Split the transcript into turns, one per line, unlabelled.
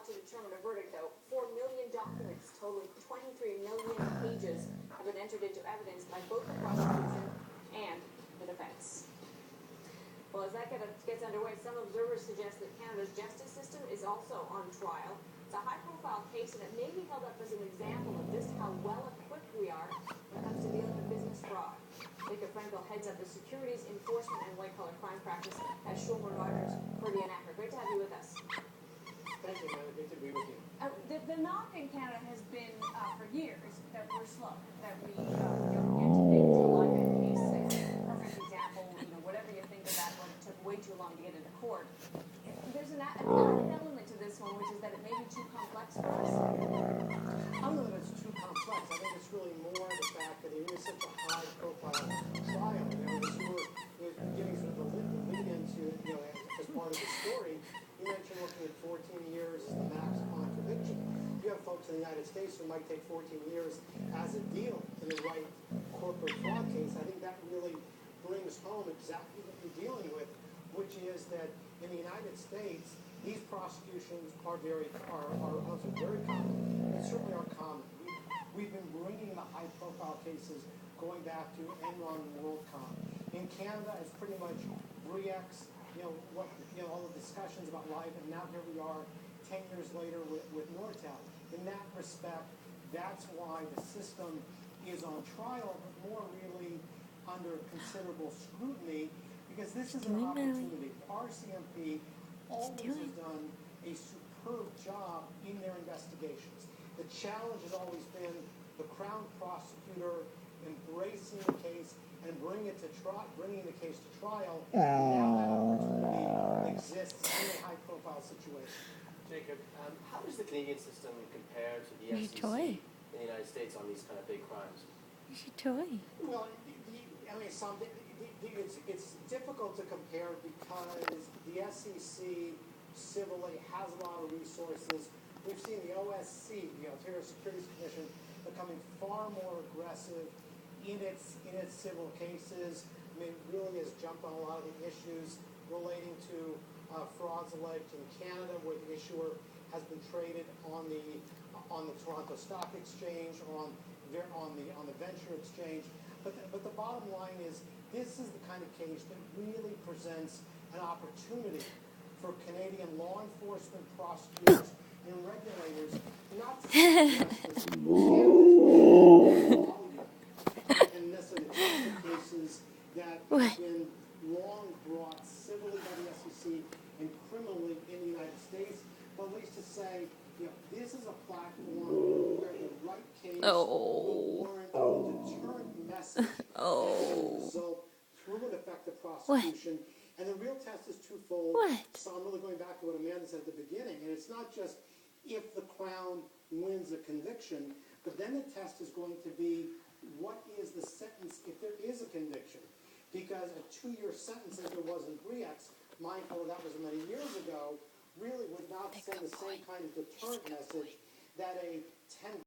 to determine a verdict, though. 4 million documents totaling 23 million pages have been entered into evidence by both the prosecution and the defense. Well, as that gets underway, some observers suggest that Canada's justice system is also on trial. It's a high-profile case, and it may be held up as an example of just how well-equipped we are when it comes to dealing with business fraud. Jacob Frankel heads up the Securities Enforcement and White-Collar Crime Practice at Schulmer Rogers for the Anacra. Great to have you with us.
Thank you, man. Good to be with you.
The knock in Canada has been for years that we're slow, that we don't get to things. The Malikai case is a perfect example. Whatever you think of that one, it took way too long to get into court. There's an added element to this one, which is that it may be too complex for us.
I don't know that it's too complex. I think it's really more the fact that it is such a high-profile trial. As you were giving sort of the lead into, as part of the story, you mentioned looking at 14 years as the max on conviction. You have folks in the United States who might take 14 years as a deal in the right corporate fraud case. I think that really brings home exactly what you're dealing with, which is that in the United States, these prosecutions are very common. They certainly are common. We've been bringing the high-profile cases going back to Enron and WorldCom. In Canada, it's pretty much Bre-X, all the discussions about life, and now here we are 10 years later with Nortel. In that respect, that's why the system is on trial, but more really under considerable scrutiny, because this is an opportunity. RCMP always has done a superb job in their investigations. The challenge has always been the Crown prosecutor embracing the case and bringing the case to trial. Now that opportunity exists in a high-profile situation.
Jacob, how does the Canadian system compare to the FCC in the United States on these kind of big crimes?
It's a toy.
Well, it's difficult to compare because the SEC civilly has a lot of resources. We've seen the OSC, the Ontario Securities Commission, becoming far more aggressive in its civil cases. I mean, it really has jumped on a lot of the issues relating to frauds alleged in Canada, where the issuer has been traded on the Toronto Stock Exchange, on the Venture Exchange. But the bottom line is, this is the kind of case that really presents an opportunity for Canadian law enforcement, prosecutors, and regulators not to suggest and necessarily cases that have been long brought civilly by the SEC and criminally in the United States, but at least to say, this is a platform where the right case will warrant a deterrent message as a result through an effective prosecution. And the real test is twofold. So I'm really going back to what Amanda said at the beginning. And it's not just if the Crown wins a conviction, but then the test is going to be, what is the sentence if there is a conviction? Because a 2-year sentence, as there was in Bre-X, mindful that was many years ago, really would not send the same kind of deterrent message that a 10